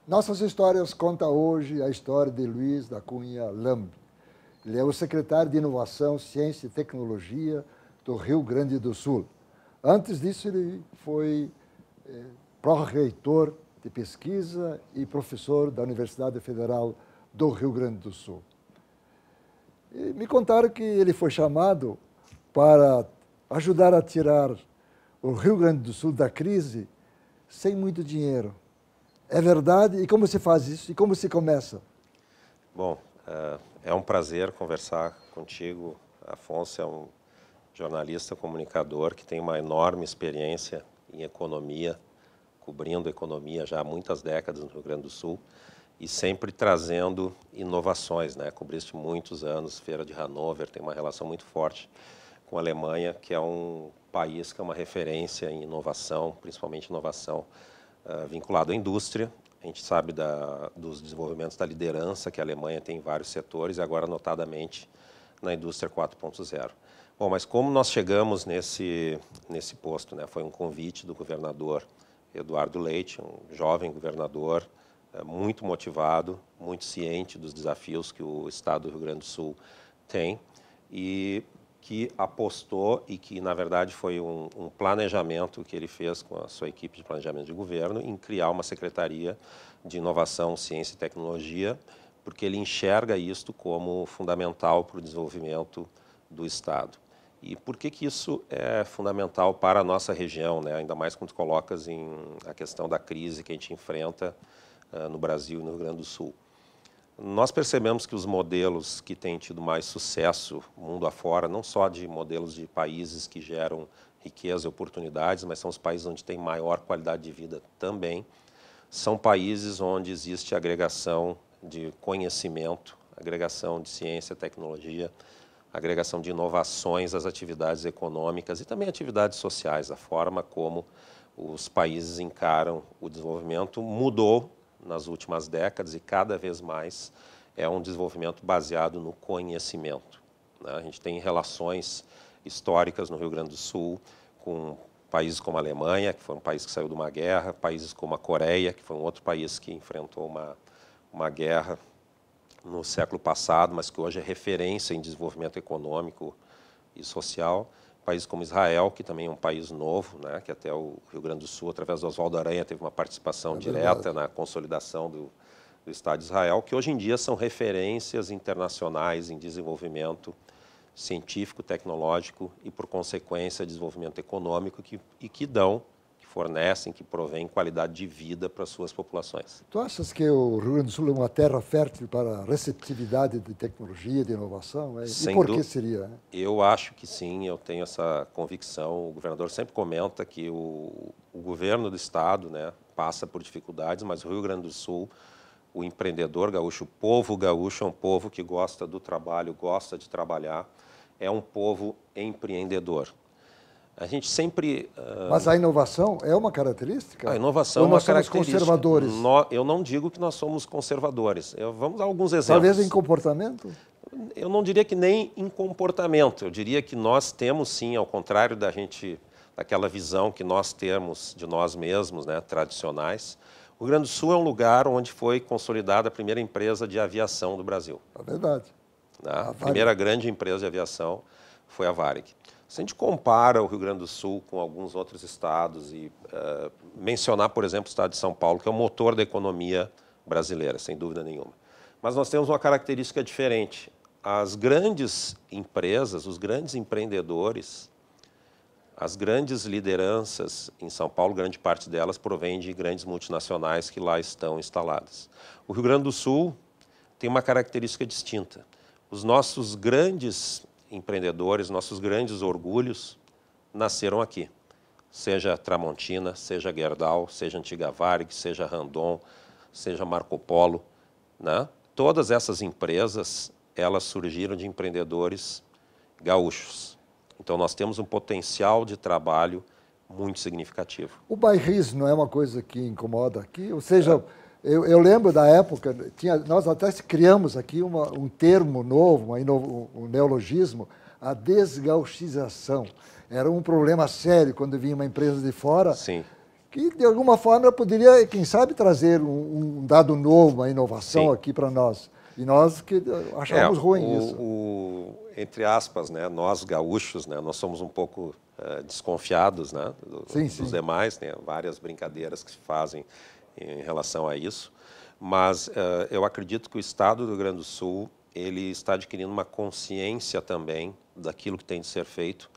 Nossas Histórias conta hoje a história de Luiz da Cunha Lamb. Ele é o secretário de Inovação, Ciência e Tecnologia do Rio Grande do Sul. Antes disso, ele foi pró-reitor de pesquisa e professor da Universidade Federal do Rio Grande do Sul. E me contaram que ele foi chamado para ajudar a tirar o Rio Grande do Sul da crise sem muito dinheiro. É verdade? E como se faz isso? E como se começa? Bom, é um prazer conversar contigo. Afonso é um jornalista comunicador que tem uma enorme experiência em economia, cobrindo economia já há muitas décadas no Rio Grande do Sul e sempre trazendo inovações, né? Cobriste muitos anos Feira de Hannover, tem uma relação muito forte com a Alemanha, que é um país que é uma referência em inovação, principalmente inovação vinculado à indústria. A gente sabe dos desenvolvimentos da liderança que a Alemanha tem em vários setores, e agora notadamente na indústria 4.0. Bom, mas como nós chegamos nesse posto, né? Foi um convite do governador Eduardo Leite, um jovem governador, muito motivado, muito ciente dos desafios que o estado do Rio Grande do Sul tem, e que apostou e que, na verdade, foi um planejamento que ele fez com a sua equipe de planejamento de governo em criar uma Secretaria de Inovação, Ciência e Tecnologia, porque ele enxerga isto como fundamental para o desenvolvimento do Estado. E por que isso é fundamental para a nossa região, né? Ainda mais quando colocas a questão da crise que a gente enfrenta no Brasil e no Rio Grande do Sul. Nós percebemos que os modelos que têm tido mais sucesso mundo afora, não só de modelos de países que geram riqueza e oportunidades, mas são os países onde tem maior qualidade de vida também, são países onde existe agregação de conhecimento, agregação de ciência, tecnologia, agregação de inovações às atividades econômicas e também atividades sociais. A forma como os países encaram o desenvolvimento mudou nas últimas décadas e cada vez mais é um desenvolvimento baseado no conhecimento, né? A gente tem relações históricas no Rio Grande do Sul com países como a Alemanha, que foi um país que saiu de uma guerra, países como a Coreia, que foi um outro país que enfrentou uma guerra no século passado, mas que hoje é referência em desenvolvimento econômico e social. Países como Israel, que também é um país novo, né, que até o Rio Grande do Sul, através do Oswaldo Aranha, teve uma participação direta na consolidação do Estado de Israel, que hoje em dia são referências internacionais em desenvolvimento científico, tecnológico e, por consequência, desenvolvimento econômico que fornecem, que provêm qualidade de vida para as suas populações. Tu achas que o Rio Grande do Sul é uma terra fértil para a receptividade de tecnologia, de inovação? E por que seria? Eu acho que sim, eu tenho essa convicção. O governador sempre comenta que o governo do estado, né, passa por dificuldades, mas o Rio Grande do Sul, o empreendedor gaúcho, o povo gaúcho é um povo que gosta do trabalho, gosta de trabalhar, é um povo empreendedor. A gente sempre... Mas a inovação é uma característica? A inovação é uma característica. Ou nós somos conservadores? Eu não digo que nós somos conservadores. Vamos dar alguns exemplos. Talvez em comportamento? Eu não diria que nem em comportamento. Eu diria que nós temos, sim, ao contrário daquela visão que nós temos de nós mesmos, né, tradicionais. O Rio Grande do Sul é um lugar onde foi consolidada a primeira empresa de aviação do Brasil. É verdade. A primeira grande empresa de aviação foi a Varig. Se a gente compara o Rio Grande do Sul com alguns outros estados e mencionar, por exemplo, o estado de São Paulo, que é o motor da economia brasileira, sem dúvida nenhuma. Mas nós temos uma característica diferente. As grandes empresas, os grandes empreendedores, as grandes lideranças em São Paulo, grande parte delas provém de grandes multinacionais que lá estão instaladas. O Rio Grande do Sul tem uma característica distinta. Os nossos grandes empreendedores, nossos grandes orgulhos nasceram aqui. Seja Tramontina, seja Gerdau, seja Antiga Varig, seja Randon, seja Marco Polo, né? Todas essas empresas, elas surgiram de empreendedores gaúchos. Então nós temos um potencial de trabalho muito significativo. O bairrismo não é uma coisa que incomoda aqui? Ou seja, eu lembro da época, nós até criamos aqui um termo novo, um neologismo, a desgauchização. Era um problema sério quando vinha uma empresa de fora. Sim. que de alguma forma poderia, quem sabe, trazer um dado novo, uma inovação aqui para nós. E nós que achamos ruim isso. Entre aspas, né, nós gaúchos, né, nós somos um pouco desconfiados, né, dos demais, tem várias brincadeiras que se fazem em relação a isso, mas eu acredito que o Estado do Rio Grande do Sul ele está adquirindo uma consciência também daquilo que tem de ser feito,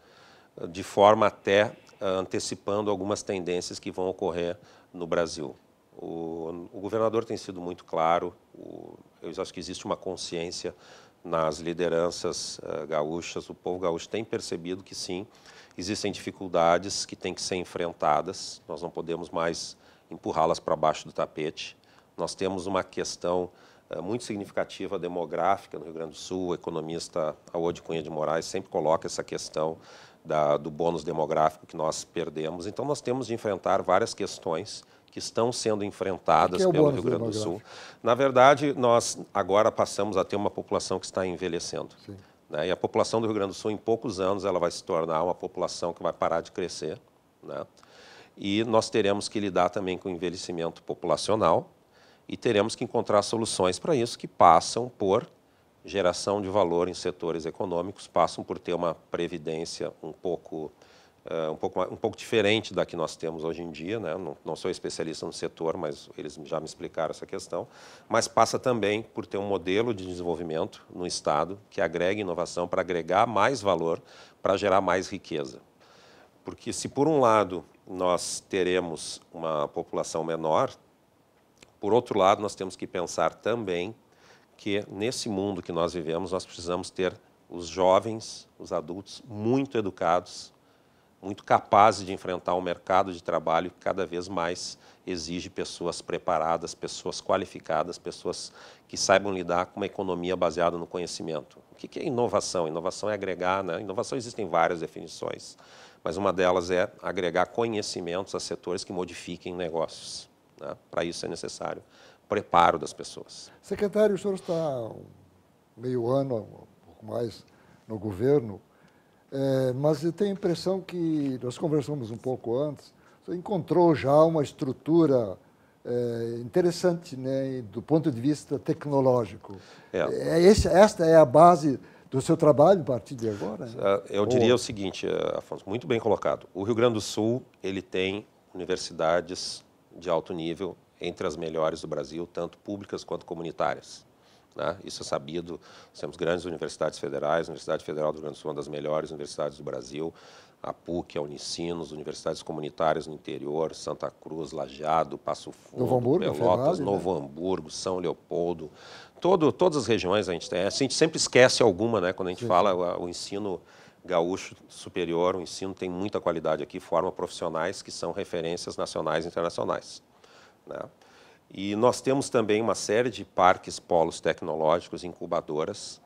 de forma até antecipando algumas tendências que vão ocorrer no Brasil. O governador tem sido muito claro, eu acho que existe uma consciência nas lideranças gaúchas, o povo gaúcho tem percebido que sim, existem dificuldades que têm que ser enfrentadas, nós não podemos mais empurrá-las para baixo do tapete. Nós temos uma questão muito significativa demográfica no Rio Grande do Sul, o economista Aode Cunha de Moraes sempre coloca essa questão do bônus demográfico que nós perdemos, então nós temos de enfrentar várias questões que estão sendo enfrentadas pelo Rio Grande do Sul. Na verdade, nós agora passamos a ter uma população que está envelhecendo. Né? E a população do Rio Grande do Sul, em poucos anos, ela vai se tornar uma população que vai parar de crescer. Né? E nós teremos que lidar também com o envelhecimento populacional e teremos que encontrar soluções para isso que passam por geração de valor em setores econômicos, passam por ter uma previdência um pouco diferente da que nós temos hoje em dia, né? Não sou especialista no setor, mas eles já me explicaram essa questão, mas passa também por ter um modelo de desenvolvimento no Estado que agregue inovação para agregar mais valor, para gerar mais riqueza. Porque se por um lado nós teremos uma população menor, por outro lado nós temos que pensar também que nesse mundo que nós vivemos nós precisamos ter os jovens, os adultos muito educados, muito capazes de enfrentar um mercado de trabalho que cada vez mais exige pessoas preparadas, pessoas qualificadas, pessoas que saibam lidar com uma economia baseada no conhecimento. O que é inovação? Inovação é agregar, né? Inovação existem várias definições, mas uma delas é agregar conhecimentos a setores que modifiquem negócios. Né? Para isso é necessário preparo das pessoas. Secretário, o senhor está há meio ano, um pouco mais, no governo, mas eu tenho a impressão que, nós conversamos um pouco antes, você encontrou já uma estrutura interessante, né, do ponto de vista tecnológico. Esta é a base do seu trabalho a partir de agora? Né? Eu diria o seguinte, Afonso, muito bem colocado. O Rio Grande do Sul ele tem universidades de alto nível, entre as melhores do Brasil, tanto públicas quanto comunitárias. Né? Isso é sabido, nós temos grandes universidades federais, a Universidade Federal do Rio Grande do Sul é uma das melhores universidades do Brasil, a PUC, a Unicinos, universidades comunitárias no interior, Santa Cruz, Lajeado, Passo Fundo, Novo Hamburgo, Pelotas, Novo Hamburgo, São Leopoldo, todas as regiões a gente tem. A gente sempre esquece alguma, né? Quando a gente fala o ensino gaúcho superior, o ensino tem muita qualidade aqui, forma profissionais que são referências nacionais e internacionais. Né? E nós temos também uma série de parques, polos tecnológicos, incubadoras,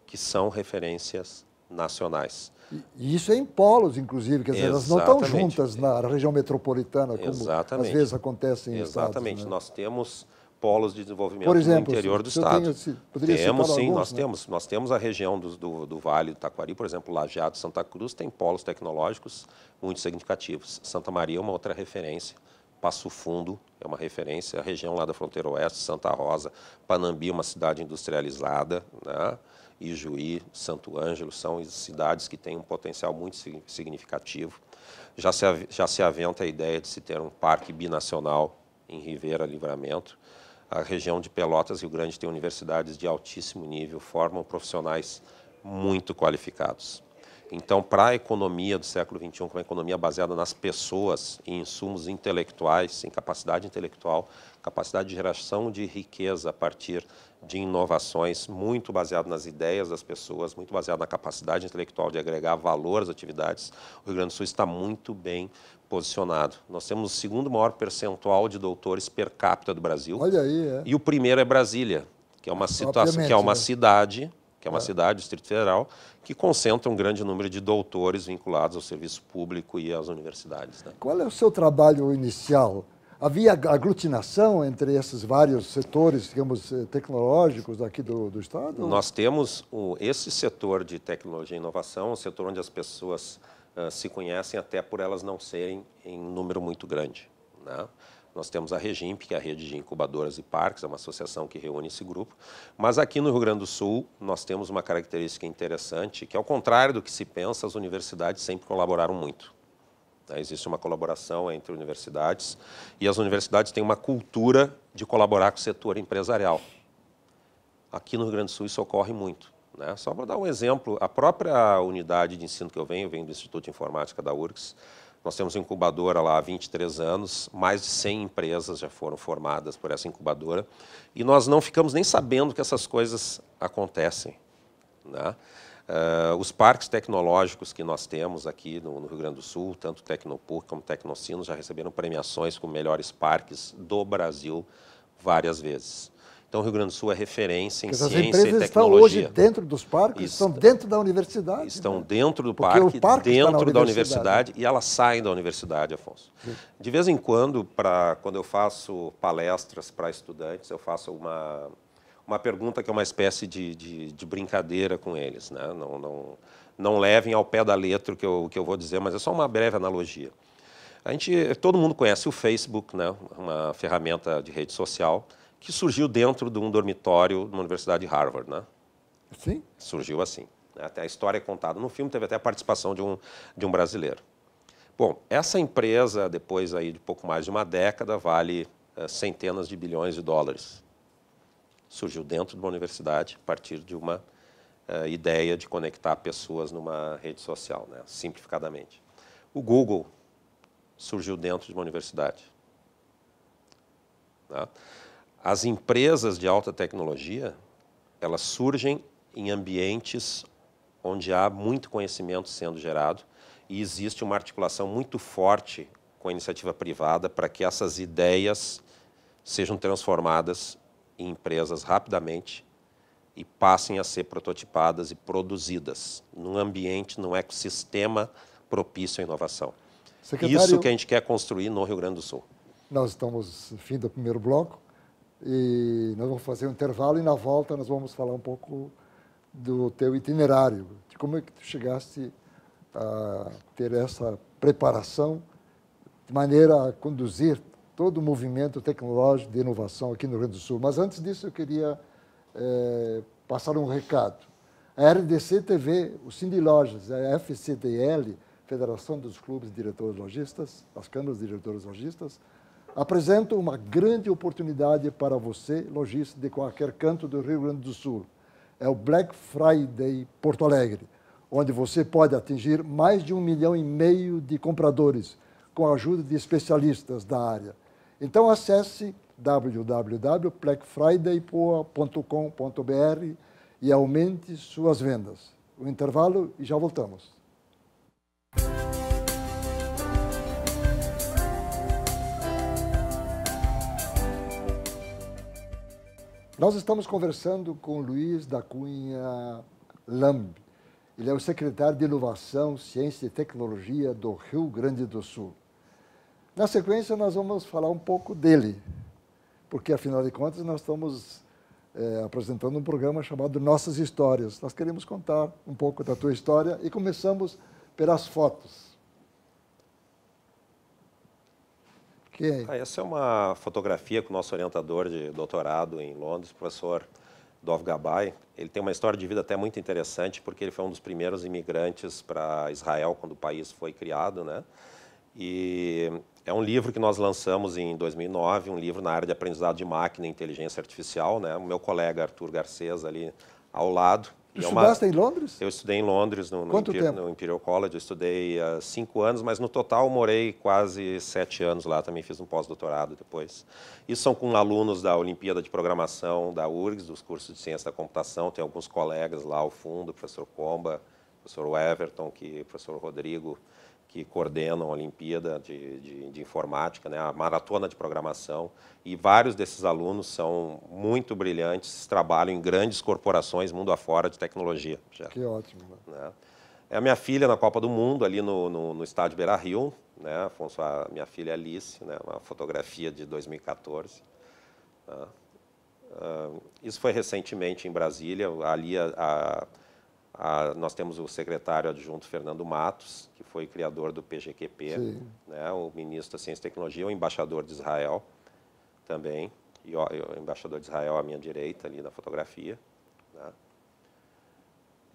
que são referências nacionais. E isso é em polos, inclusive, quer dizer, elas não estão juntas na região metropolitana, como às vezes acontece em estados. Né? Nós temos polos de desenvolvimento no interior do estado. Temos, sim, nós temos a região do Vale do Taquari, por exemplo, Lajeado, Santa Cruz, tem polos tecnológicos muito significativos. Santa Maria é uma outra referência. Passo Fundo é uma referência, a região lá da fronteira oeste, Santa Rosa, Panambi, uma cidade industrializada, né? Ijuí, Santo Ângelo, são cidades que têm um potencial muito significativo. Já se aventa a ideia de se ter um parque binacional em Rivera, Livramento. A região de Pelotas, Rio Grande, tem universidades de altíssimo nível, formam profissionais muito qualificados. Então, para a economia do século XXI, que é uma economia baseada nas pessoas, em insumos intelectuais, em capacidade intelectual, capacidade de geração de riqueza a partir de inovações, muito baseado nas ideias das pessoas, muito baseado na capacidade intelectual de agregar valor às atividades, o Rio Grande do Sul está muito bem posicionado. Nós temos o segundo maior percentual de doutores per capita do Brasil. Olha aí, e o primeiro é Brasília, que é uma cidade, Distrito Federal, que concentra um grande número de doutores vinculados ao serviço público e às universidades. Né? Qual é o seu trabalho inicial? Havia aglutinação entre esses vários setores, digamos, tecnológicos aqui do Estado? Nós temos esse setor de tecnologia e inovação, um setor onde as pessoas se conhecem até por elas não serem em número muito grande. né? Nós temos a Regimp, que é a rede de incubadoras e parques, é uma associação que reúne esse grupo. Mas aqui no Rio Grande do Sul, nós temos uma característica interessante, que ao contrário do que se pensa, as universidades sempre colaboraram muito. Existe uma colaboração entre universidades e as universidades têm uma cultura de colaborar com o setor empresarial. Aqui no Rio Grande do Sul isso ocorre muito, né? Só para dar um exemplo, a própria unidade de ensino que eu venho do Instituto de Informática da URGS, nós temos uma incubadora lá há 23 anos, mais de 100 empresas já foram formadas por essa incubadora, e nós não ficamos nem sabendo que essas coisas acontecem, né? Os parques tecnológicos que nós temos aqui no Rio Grande do Sul, tanto o Tecnopuc como o Tecnocinos, já receberam premiações como melhores parques do Brasil várias vezes. Então, o Rio Grande do Sul é referência em ciência e tecnologia. As empresas estão hoje dentro dos parques, estão dentro da universidade. Estão dentro do parque, dentro da universidade, e elas saem da universidade, Afonso. Sim. De vez em quando, quando eu faço palestras para estudantes, eu faço uma pergunta que é uma espécie de brincadeira com eles, né? Não levem ao pé da letra o que eu vou dizer, mas é só uma breve analogia. Todo mundo conhece o Facebook, né? Uma ferramenta de rede social, que surgiu dentro de um dormitório de uma universidade de Harvard, né? Sim. Surgiu assim. Até a história é contada no filme, teve até a participação de um brasileiro. Bom, essa empresa, depois aí de pouco mais de uma década, vale centenas de bilhões de dólares. Surgiu dentro de uma universidade, a partir de uma ideia de conectar pessoas numa rede social, né? Simplificadamente. O Google surgiu dentro de uma universidade. Tá? As empresas de alta tecnologia, elas surgem em ambientes onde há muito conhecimento sendo gerado e existe uma articulação muito forte com a iniciativa privada para que essas ideias sejam transformadas em empresas rapidamente e passem a ser prototipadas e produzidas num ambiente, num ecossistema propício à inovação. Secretário, isso que a gente quer construir no Rio Grande do Sul. Nós estamos no fim do primeiro bloco. E nós vamos fazer um intervalo e, na volta, nós vamos falar um pouco do teu itinerário, de como é que tu chegaste a ter essa preparação de maneira a conduzir todo o movimento tecnológico de inovação aqui no Rio Grande do Sul. Mas, antes disso, eu queria passar um recado. A RDC TV, o Cindy Lojas, a FCDL, Federação dos Clubes de Diretores Lojistas, as Câmaras de Diretores Lojistas, apresento uma grande oportunidade para você, lojista de qualquer canto do Rio Grande do Sul. É o Black Friday Porto Alegre, onde você pode atingir mais de 1,5 milhão de compradores, com a ajuda de especialistas da área. Então, acesse www.blackfridaypoa.com.br e aumente suas vendas. O intervalo e já voltamos. Nós estamos conversando com Luiz da Cunha Lamb. Ele é o secretário de Inovação, Ciência e Tecnologia do Rio Grande do Sul. Na sequência, nós vamos falar um pouco dele, porque, afinal de contas, nós estamos apresentando um programa chamado Nossas Histórias. Nós queremos contar um pouco da tua história e começamos pelas fotos. Essa é uma fotografia com o nosso orientador de doutorado em Londres, o professor Dov Gabay. Ele tem uma história de vida até muito interessante, porque ele foi um dos primeiros imigrantes para Israel quando o país foi criado, né? E é um livro que nós lançamos em 2009, um livro na área de aprendizado de máquina e inteligência artificial, né? O meu colega Arthur Garcês ali ao lado. Tu estudaste em Londres? Eu estudei em Londres, no Imperial College. Eu estudei 5 anos, mas no total morei quase 7 anos lá. Também fiz um pós-doutorado depois. Isso são com alunos da Olimpíada de Programação da URGS, dos cursos de Ciência da Computação. Tem alguns colegas lá ao fundo, o professor Comba, o professor Everton, o professor Rodrigo, que coordenam a Olimpíada de Informática, né, a Maratona de Programação, e vários desses alunos são muito brilhantes, trabalham em grandes corporações mundo afora de tecnologia. Já, que ótimo. Né? É a minha filha na Copa do Mundo, ali no estádio Beira-Rio, né, Afonso, a minha filha Alice, né, uma fotografia de 2014. Isso foi recentemente em Brasília, ali Nós temos o secretário adjunto Fernando Matos, que foi criador do PGQP, né, o ministro da Ciência e Tecnologia, o embaixador de Israel também, e o embaixador de Israel à minha direita, ali na fotografia. Né.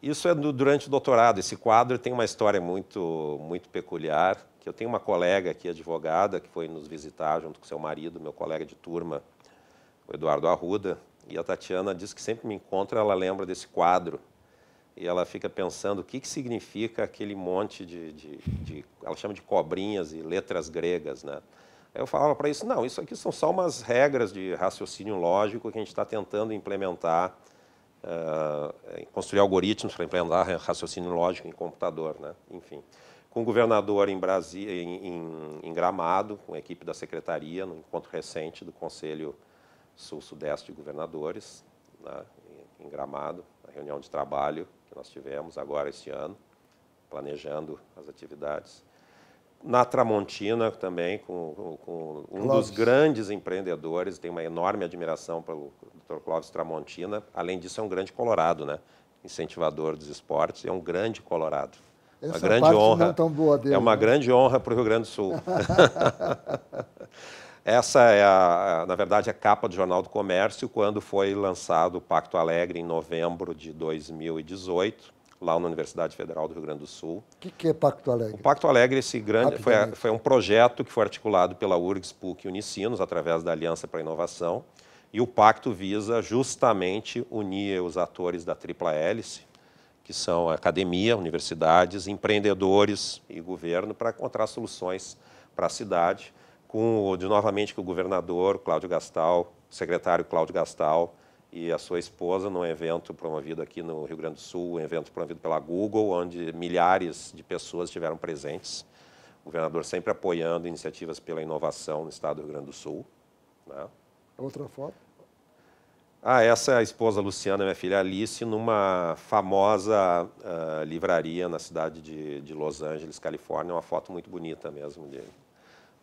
Isso é durante o doutorado. Esse quadro tem uma história muito peculiar, que eu tenho uma colega aqui, advogada, que foi nos visitar junto com seu marido, meu colega de turma, o Eduardo Arruda, e a Tatiana diz que sempre me encontra, ela lembra desse quadro, e ela fica pensando o que significa aquele monte ela chama de cobrinhas e letras gregas, né? Aí eu falava para isso, não, isso aqui são só umas regras de raciocínio lógico que a gente está tentando implementar, construir algoritmos para implementar raciocínio lógico em computador, né? Enfim. Com o governador em Brasília, em Gramado, com a equipe da secretaria, no encontro recente do Conselho Sul-Sudeste de Governadores, né, em Gramado, a reunião de trabalho que nós tivemos agora este ano, planejando as atividades. Na Tramontina também, com um dos grandes empreendedores, tem uma enorme admiração pelo Dr. Clóvis Tramontina, além disso é um grande colorado, né, incentivador dos esportes, é um grande colorado. Essa uma grande parte honra, não tão boa dele, é uma né? grande honra para o Rio Grande do Sul. Essa é, na verdade, a capa do Jornal do Comércio, quando foi lançado o Pacto Alegre, em novembro de 2018, lá na Universidade Federal do Rio Grande do Sul. O que é Pacto Alegre? O Pacto Alegre foi um projeto que foi articulado pela URGS, PUC e Unicinos, através da Aliança para a Inovação, e o pacto visa justamente unir os atores da tripla hélice, que são a academia, universidades, empreendedores e governo, para encontrar soluções para a cidade, novamente com o governador Cláudio Gastal, o secretário Cláudio Gastal e a sua esposa, num evento promovido aqui no Rio Grande do Sul, um evento promovido pela Google, onde milhares de pessoas estiveram presentes. O governador sempre apoiando iniciativas pela inovação no estado do Rio Grande do Sul. Né? Outra foto? Essa é a esposa Luciana, minha filha Alice, numa famosa livraria na cidade de Los Angeles, Califórnia. Uma foto muito bonita mesmo dele.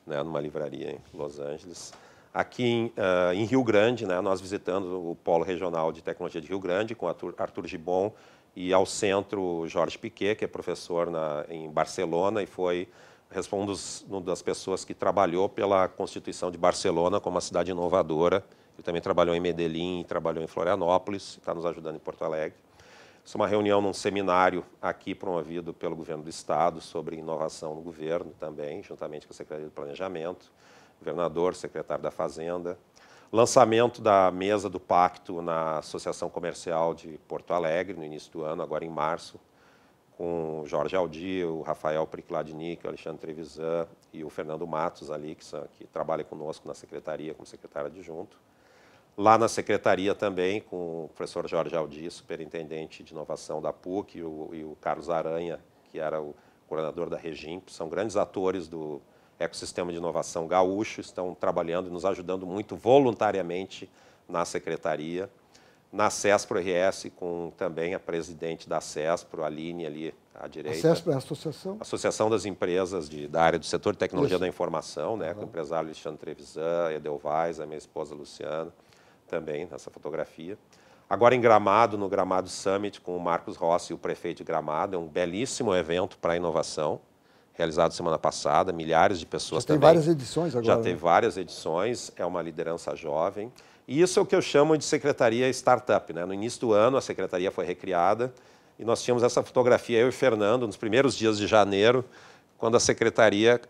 Né, numa livraria em Los Angeles. Aqui em Rio Grande, né, nós visitando o Polo Regional de Tecnologia de Rio Grande, com Arthur Gibon, e ao centro Jorge Piquet, que é professor em Barcelona, e foi uma das pessoas que trabalhou pela Constituição de Barcelona como uma cidade inovadora. Ele também trabalhou em Medellín, trabalhou em Florianópolis, está nos ajudando em Porto Alegre. Isso é uma reunião num seminário aqui promovido pelo governo do estado sobre inovação no governo também, juntamente com a Secretaria de Planejamento, governador, secretário da Fazenda. Lançamento da mesa do pacto na Associação Comercial de Porto Alegre, no início do ano, agora em março, com o Jorge Aldi, o Rafael Pricladnik, o Alexandre Trevisan e o Fernando Matos ali, que trabalha conosco na secretaria como secretário adjunto. Lá na secretaria também, com o professor Jorge Aldi, superintendente de inovação da PUC, e o Carlos Aranha, que era o coordenador da Regimp, são grandes atores do ecossistema de inovação gaúcho, estão trabalhando e nos ajudando muito voluntariamente na secretaria. Na CESPRO-RS, com também a presidente da CESPRO, a Aline, ali à direita. A CESPRO é a associação? Associação das Empresas da área do setor de tecnologia da informação, né, com o empresário Alexandre Trevisan, Edelweiss, a minha esposa Luciana, também nessa fotografia. Agora em Gramado, no Gramado Summit, com o Marcos Rossi, o prefeito de Gramado, é um belíssimo evento para a inovação, realizado semana passada, milhares de pessoas também. Já tem várias edições agora. Já teve várias edições, é uma liderança jovem. E isso é o que eu chamo de secretaria startup, né? No início do ano, a secretaria foi recriada e nós tínhamos essa fotografia, eu e Fernando, nos primeiros dias de janeiro, quando a secretaria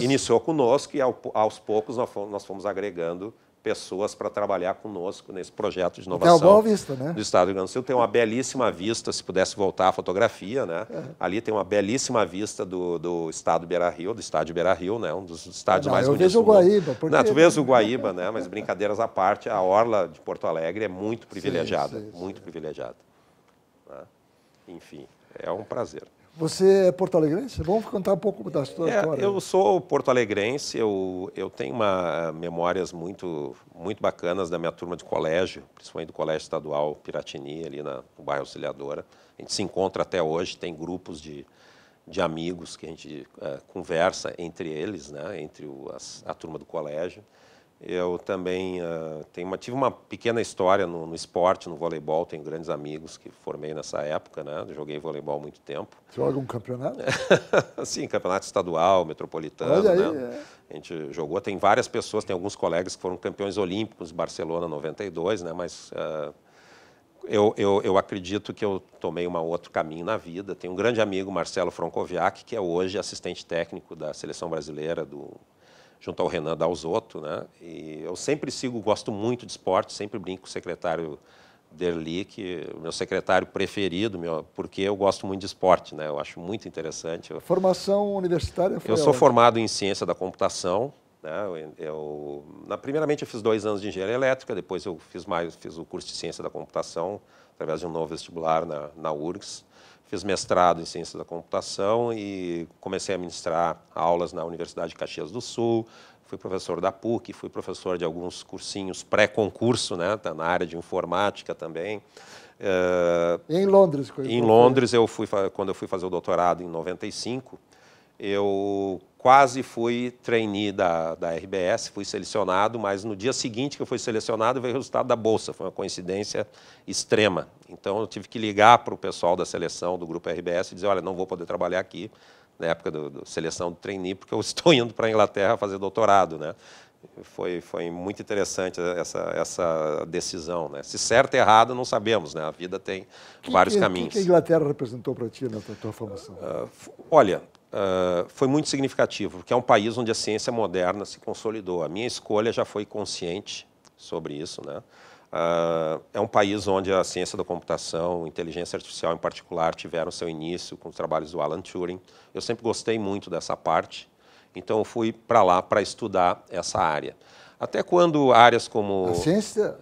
iniciou conosco e aos poucos nós fomos agregando pessoas para trabalhar conosco nesse projeto de inovação. Tem uma boa vista, né? Do estado do Rio Grande do Sul. Tem uma belíssima vista, se pudesse voltar a fotografia, né? Ali tem uma belíssima vista do estado Beira-Rio, do estádio Beira-Rio, né? Um dos estádios mais bonitos do mundo. Eu vejo o Guaíba. Não, tu vês o Guaíba, né? Mas brincadeiras à parte, a orla de Porto Alegre é muito privilegiada, muito privilegiada. Né? Enfim, é um prazer. Você é porto-alegrense? Vamos contar um pouco da sua história. Eu sou porto-alegrense, eu tenho memórias muito bacanas da minha turma de colégio, principalmente do Colégio Estadual Piratini, ali no bairro Auxiliadora. A gente se encontra até hoje, tem grupos de amigos que a gente conversa entre eles, né, entre a turma do colégio. Eu também tive uma pequena história no esporte, no voleibol. Tenho grandes amigos que formei nessa época, né? Joguei voleibol há muito tempo. Você joga um campeonato? Sim, campeonato estadual, metropolitano. Olha aí, né? A gente jogou. Tem várias pessoas, tem alguns colegas que foram campeões olímpicos de Barcelona 92, né? Mas eu acredito que eu tomei um outro caminho na vida. Tenho um grande amigo, Marcelo Francoviac, que é hoje assistente técnico da seleção brasileira junto ao Renan Dalzotto, né? E eu sempre gosto muito de esporte, sempre brinco com o secretário Derli, que é o meu secretário preferido, porque eu gosto muito de esporte, né? Eu acho muito interessante. Formação universitária foi Eu sou formado em ciência da computação, né? Primeiramente eu fiz 2 anos de engenharia elétrica, depois eu fiz o curso de ciência da computação através de um novo vestibular na URGS. Fiz mestrado em ciência da computação e comecei a ministrar aulas na Universidade de Caxias do Sul. Fui professor da PUC, fui professor de alguns cursinhos pré-concurso, né, na área de informática também. E em Londres? Em Londres, quando eu fui fazer o doutorado em 95, eu quase fui trainee da RBS, fui selecionado, mas no dia seguinte que eu fui selecionado veio o resultado da bolsa, foi uma coincidência extrema. Então eu tive que ligar para o pessoal da seleção do grupo RBS e dizer, olha, não vou poder trabalhar aqui na época da seleção do trainee, porque eu estou indo para a Inglaterra fazer doutorado, né? Foi muito interessante essa decisão, né? Se certo ou errado, não sabemos, né? A vida tem vários caminhos. O que a Inglaterra representou para ti na tua formação? Olha, foi muito significativo, porque é um país onde a ciência moderna se consolidou. A minha escolha já foi consciente sobre isso, né? É um país onde a ciência da computação, inteligência artificial em particular, tiveram seu início com os trabalhos do Alan Turing. Eu sempre gostei muito dessa parte, então eu fui para lá para estudar essa área. Até quando áreas como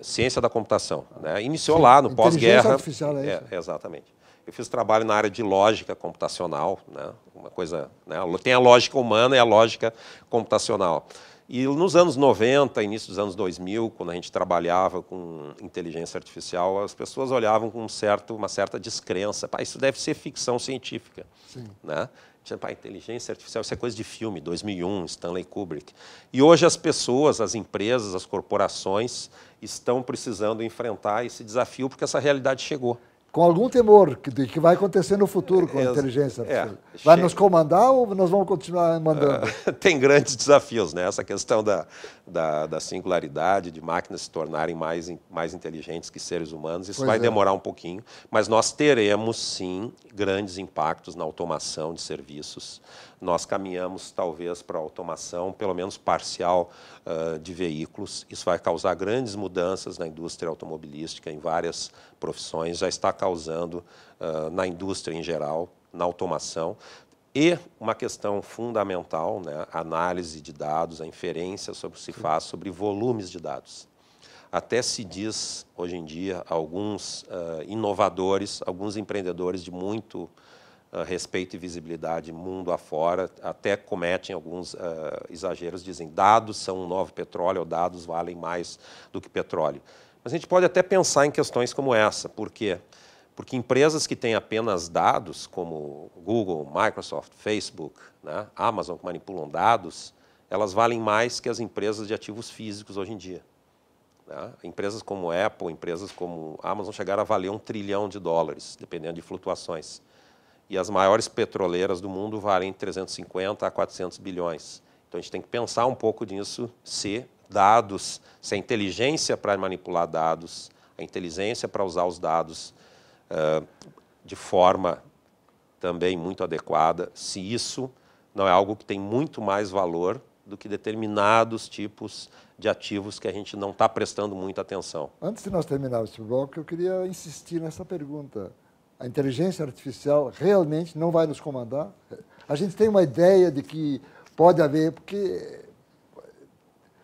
ciência da computação, né? Iniciou lá no pós-guerra. Artificial, é isso? Exatamente. Eu fiz trabalho na área de lógica computacional, né? Uma coisa, né? Tem a lógica humana e a lógica computacional. E nos anos 90, início dos anos 2000, quando a gente trabalhava com inteligência artificial, as pessoas olhavam com uma certa descrença. Pá, isso deve ser ficção científica. Sim. Né? Inteligência artificial, isso é coisa de filme, 2001, Stanley Kubrick. E hoje as pessoas, as empresas, as corporações estão precisando enfrentar esse desafio porque essa realidade chegou. Com algum temor de que vai acontecer no futuro com a inteligência artificial. Vai nos comandar ou nós vamos continuar mandando? Tem grandes desafios, né? Essa questão da singularidade, de máquinas se tornarem mais inteligentes que seres humanos, isso vai demorar um pouquinho, mas nós teremos, sim, grandes impactos na automação de serviços. Nós caminhamos, talvez, para a automação, pelo menos parcial, de veículos. Isso vai causar grandes mudanças na indústria automobilística, em várias profissões, já está causando na indústria em geral, na automação. E uma questão fundamental, né, a análise de dados, a inferência sobre o que se faz sobre volumes de dados. Até se diz, hoje em dia, alguns inovadores, alguns empreendedores de muito respeito e visibilidade mundo afora, até cometem alguns exageros, dizem dados são um novo petróleo, ou dados valem mais do que petróleo. Mas a gente pode até pensar em questões como essa. Por quê? Porque empresas que têm apenas dados, como Google, Microsoft, Facebook, né, Amazon, que manipulam dados, elas valem mais que as empresas de ativos físicos hoje em dia. Né? Empresas como Apple, empresas como Amazon chegaram a valer $1 trilhão, dependendo de flutuações. E as maiores petroleiras do mundo valem 350 a 400 bilhões. Então, a gente tem que pensar um pouco nisso, se dados, se a inteligência para manipular dados, a inteligência para usar os dados de forma também muito adequada, se isso não é algo que tem muito mais valor do que determinados tipos de ativos que a gente não está prestando muita atenção. Antes de nós terminarmos esse bloco, eu queria insistir nessa pergunta. A inteligência artificial realmente não vai nos comandar? A gente tem uma ideia de que pode haver, porque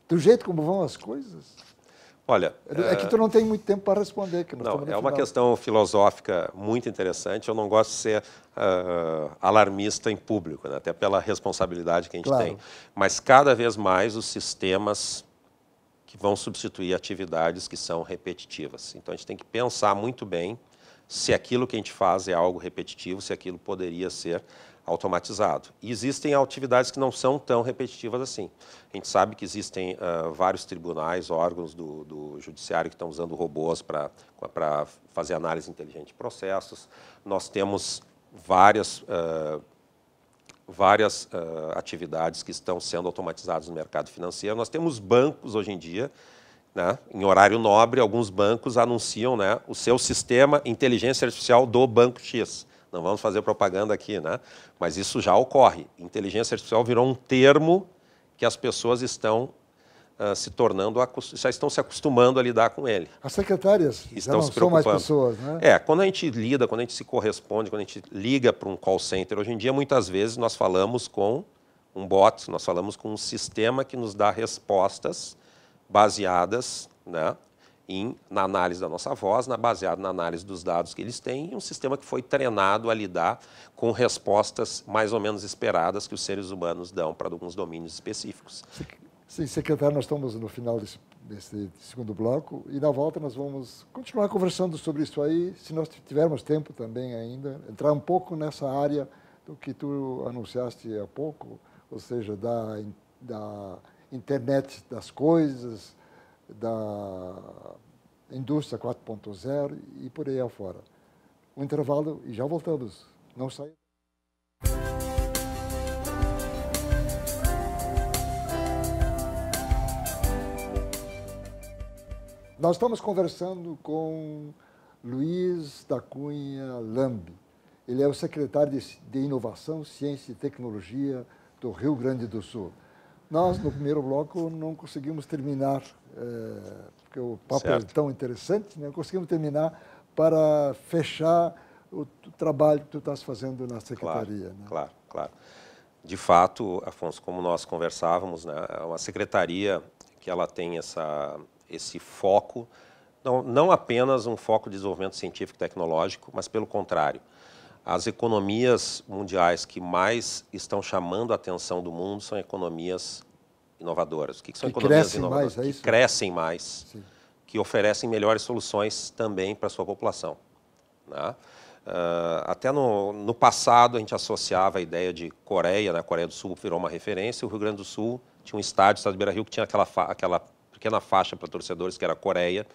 do jeito como vão as coisas... Olha, é que tu não tem muito tempo para responder. Que não, é uma questão filosófica muito interessante. Eu não gosto de ser alarmista em público, né? Até pela responsabilidade que a gente tem. Mas cada vez mais os sistemas que vão substituir atividades que são repetitivas. Então a gente tem que pensar muito bem se aquilo que a gente faz é algo repetitivo, se aquilo poderia ser automatizado. E existem atividades que não são tão repetitivas assim. A gente sabe que existem vários tribunais, órgãos do judiciário que estão usando robôs para fazer análise inteligente de processos. Nós temos várias atividades que estão sendo automatizadas no mercado financeiro. Nós temos bancos hoje em dia, né, em horário nobre, alguns bancos anunciam, né, o seu sistema inteligência artificial do Banco X. Não vamos fazer propaganda aqui, né? Mas isso já ocorre. Inteligência artificial virou um termo que as pessoas estão já estão se acostumando a lidar com ele. As secretárias já não são mais pessoas, né? Quando a gente lida, quando a gente se corresponde, quando a gente liga para um call center, hoje em dia, muitas vezes, nós falamos com um bot, nós falamos com um sistema que nos dá respostas baseadas, né, na análise da nossa voz, baseado na análise dos dados que eles têm, e um sistema que foi treinado a lidar com respostas mais ou menos esperadas que os seres humanos dão para alguns domínios específicos. Sim, secretário, nós estamos no final desse segundo bloco, e na volta nós vamos continuar conversando sobre isso aí, se nós tivermos tempo também ainda, entrar um pouco nessa área do que tu anunciaste há pouco, ou seja, da internet das coisas, da indústria 4.0 e por aí afora. Um intervalo e já voltamos. Não saia. Nós estamos conversando com Luiz da Cunha Lambi. Ele é o secretário de Inovação, Ciência e Tecnologia do Rio Grande do Sul. Nós, no primeiro bloco, não conseguimos terminar, porque o papo é tão interessante, não conseguimos terminar para fechar o trabalho que tu estás fazendo na secretaria. Claro, claro. De fato, Afonso, como nós conversávamos, né, é uma secretaria que ela tem esse foco, não apenas um foco de desenvolvimento científico e tecnológico, mas pelo contrário. As economias mundiais que mais estão chamando a atenção do mundo são economias inovadoras. O que são economias inovadoras? Mais, é isso? Que crescem mais, sim, que oferecem melhores soluções também para a sua população, né? Até no passado a gente associava a ideia de Coreia, né? A Coreia do Sul virou uma referência, o Rio Grande do Sul tinha um estádio, o estádio Beira-Rio, que tinha aquela pequena faixa para torcedores que era Coreia,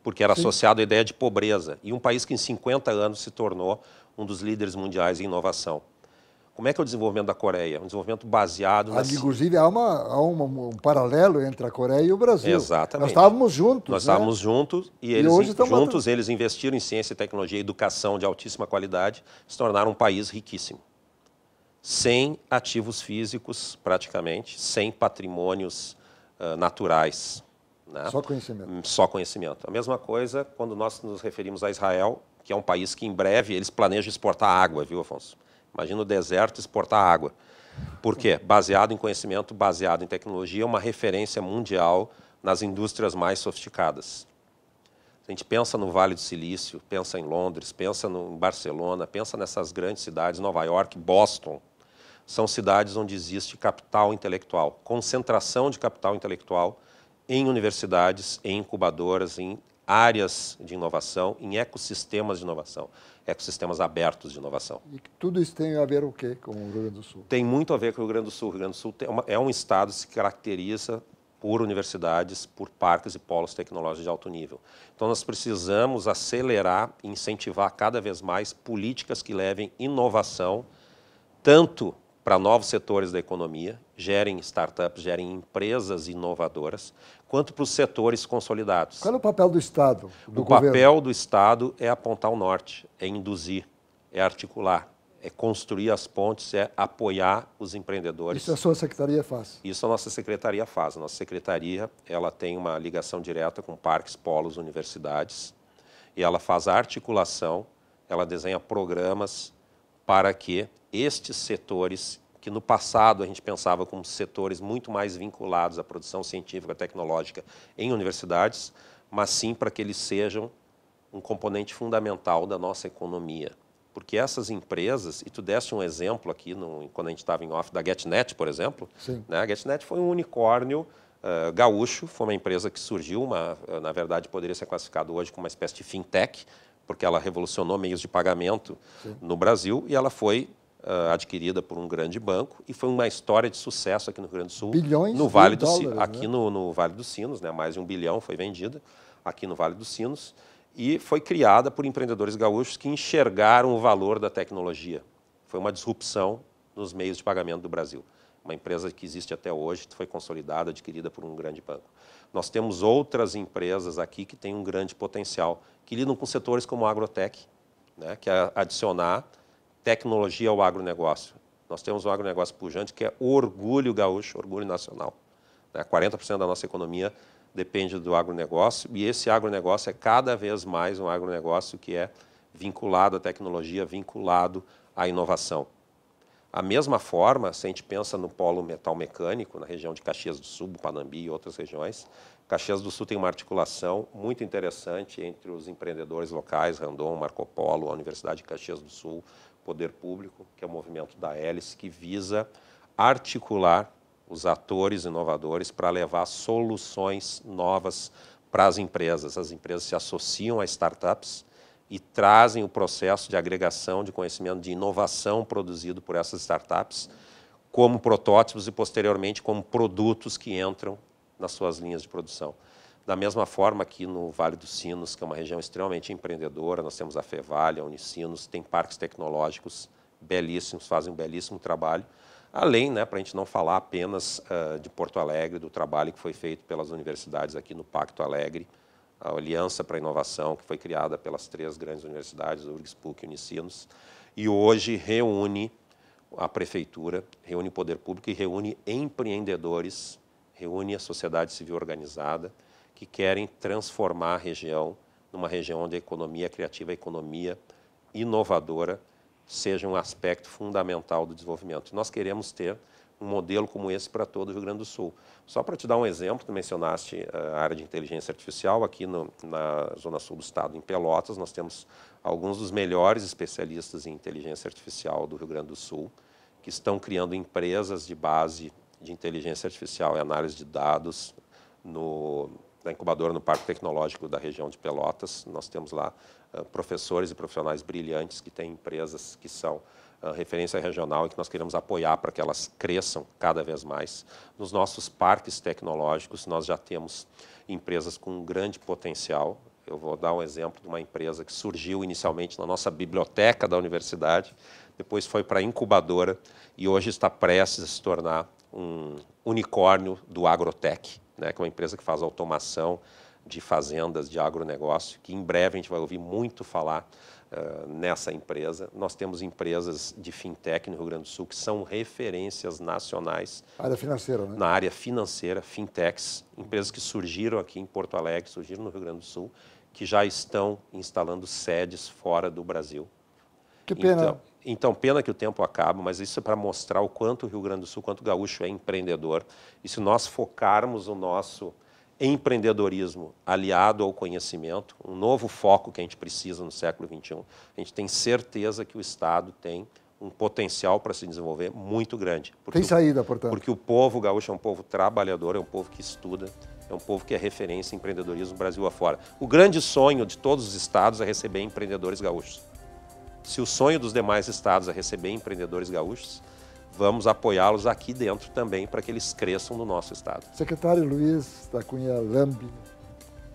porque era associado à ideia de pobreza. E um país que em 50 anos se tornou um dos líderes mundiais em inovação. Como é que é o desenvolvimento da Coreia? Um desenvolvimento baseado... Inclusive, há um paralelo entre a Coreia e o Brasil. Exatamente. Nós estávamos juntos. Nós estávamos juntos e eles investiram em ciência, tecnologia e educação de altíssima qualidade, se tornaram um país riquíssimo. Sem ativos físicos, praticamente, sem patrimônios naturais. Né? Só conhecimento. Só conhecimento. A mesma coisa quando nós nos referimos a Israel, que é um país que em breve eles planejam exportar água, viu, Afonso? Imagina o deserto exportar água. Por quê? Baseado em conhecimento, baseado em tecnologia, uma referência mundial nas indústrias mais sofisticadas. A gente pensa no Vale do Silício, pensa em Londres, pensa em Barcelona, pensa nessas grandes cidades, Nova York, Boston. São cidades onde existe capital intelectual, concentração de capital intelectual em universidades, em incubadoras, em áreas de inovação, em ecossistemas de inovação, ecossistemas abertos de inovação. E tudo isso tem a ver o quê com o Rio Grande do Sul? Tem muito a ver com o Rio Grande do Sul. O Rio Grande do Sul é um estado que se caracteriza por universidades, por parques e polos tecnológicos de alto nível. Então, nós precisamos acelerar e incentivar cada vez mais políticas que levem inovação, tanto para novos setores da economia, gerem startups, gerem empresas inovadoras, quanto para os setores consolidados. Qual é o papel do Estado, do governo? O papel do Estado é apontar o norte, é induzir, é articular, é construir as pontes, é apoiar os empreendedores. Isso a sua secretaria faz? Isso a nossa secretaria faz. A nossa secretaria ela tem uma ligação direta com parques, polos, universidades, e ela faz a articulação, ela desenha programas para que estes setores, que no passado a gente pensava como setores muito mais vinculados à produção científica e tecnológica em universidades, mas sim para que eles sejam um componente fundamental da nossa economia. Porque essas empresas, e tu deste um exemplo aqui, quando a gente estava em off, da GetNet, por exemplo. Sim. Né? A GetNet foi um unicórnio gaúcho, foi uma empresa que surgiu, na verdade poderia ser classificado hoje como uma espécie de fintech, porque ela revolucionou meios de pagamento no Brasil e ela foi adquirida por um grande banco e foi uma história de sucesso aqui no Rio Grande do Sul. Bilhões no Vale de dólares, aqui né? no Vale dos Sinos, né? Mais de 1 bilhão foi vendida aqui no Vale dos Sinos e foi criada por empreendedores gaúchos que enxergaram o valor da tecnologia. Foi uma disrupção nos meios de pagamento do Brasil. Uma empresa que existe até hoje, foi consolidada, adquirida por um grande banco. Nós temos outras empresas aqui que têm um grande potencial, que lidam com setores como a agrotech, né, que é adicionar tecnologia ao agronegócio. Nós temos um agronegócio pujante que é orgulho gaúcho, orgulho nacional. 40% da nossa economia depende do agronegócio e esse agronegócio é cada vez mais um agronegócio que é vinculado à tecnologia, vinculado à inovação. A mesma forma, se a gente pensa no polo metal mecânico, na região de Caxias do Sul, Panambi e outras regiões, Caxias do Sul tem uma articulação muito interessante entre os empreendedores locais, Randon, Marco Polo, a Universidade de Caxias do Sul, Poder Público, que é o movimento da Hélice, que visa articular os atores inovadores para levar soluções novas para as empresas. As empresas se associam a startups e trazem o processo de agregação de conhecimento de inovação produzido por essas startups como protótipos e, posteriormente, como produtos que entram nas suas linhas de produção. Da mesma forma, aqui no Vale dos Sinos, que é uma região extremamente empreendedora, nós temos a Fevale, a Unicinos, tem parques tecnológicos belíssimos, fazem um belíssimo trabalho, além, né, para a gente não falar apenas de Porto Alegre, do trabalho que foi feito pelas universidades aqui no Pacto Alegre, a Aliança para a Inovação, que foi criada pelas 3 grandes universidades, URGS, PUC e Unicinos, e hoje reúne a Prefeitura, reúne o Poder Público e reúne empreendedores, reúne a sociedade civil organizada, que querem transformar a região numa região onde a economia criativa, a economia inovadora, seja um aspecto fundamental do desenvolvimento. Nós queremos ter um modelo como esse para todo o Rio Grande do Sul. Só para te dar um exemplo, tu mencionaste a área de inteligência artificial, aqui na Zona Sul do Estado, em Pelotas, nós temos alguns dos melhores especialistas em inteligência artificial do Rio Grande do Sul, que estão criando empresas de base de inteligência artificial e análise de dados na incubadora no Parque Tecnológico da região de Pelotas. Nós temos lá professores e profissionais brilhantes que têm empresas que são referência regional e que nós queremos apoiar para que elas cresçam cada vez mais. Nos nossos parques tecnológicos, nós já temos empresas com um grande potencial. Eu vou dar um exemplo de uma empresa que surgiu inicialmente na nossa biblioteca da universidade, depois foi para a incubadora e hoje está prestes a se tornar um unicórnio do agrotech, né, que é uma empresa que faz automação de fazendas de agronegócio, que em breve a gente vai ouvir muito falar nessa empresa. Nós temos empresas de fintech no Rio Grande do Sul que são referências nacionais. Área financeira, né? Na área financeira, fintechs, empresas que surgiram aqui em Porto Alegre, surgiram no Rio Grande do Sul, que já estão instalando sedes fora do Brasil. Que pena. Então, pena que o tempo acaba, mas isso é para mostrar o quanto o Rio Grande do Sul, quanto o gaúcho é empreendedor. E se nós focarmos o nosso empreendedorismo aliado ao conhecimento, um novo foco que a gente precisa no século XXI, a gente tem certeza que o Estado tem um potencial para se desenvolver muito grande. Tem saída, portanto. Porque o povo gaúcho é um povo trabalhador, é um povo que estuda, é um povo que é referência em empreendedorismo Brasil afora. O grande sonho de todos os estados é receber empreendedores gaúchos. Se o sonho dos demais estados é receber empreendedores gaúchos, vamos apoiá-los aqui dentro também para que eles cresçam no nosso estado. Secretário Luiz da Cunha Lambi,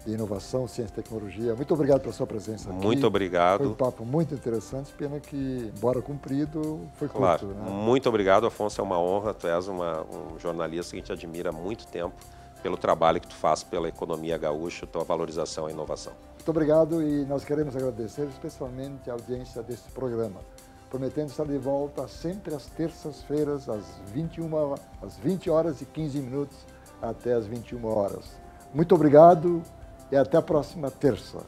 de Inovação, Ciência e Tecnologia, muito obrigado pela sua presença aqui. Muito obrigado. Foi um papo muito interessante, pena que, embora cumprido, foi claro, curto. Né? Muito obrigado, Afonso, é uma honra, tu és um jornalista que a gente admira há muito tempo pelo trabalho que tu faz pela economia gaúcha, tua valorização à inovação. Muito obrigado e nós queremos agradecer especialmente a audiência deste programa, prometendo estar de volta sempre às terças-feiras, às 20 horas e 15 minutos até às 21 horas. Muito obrigado e até a próxima terça.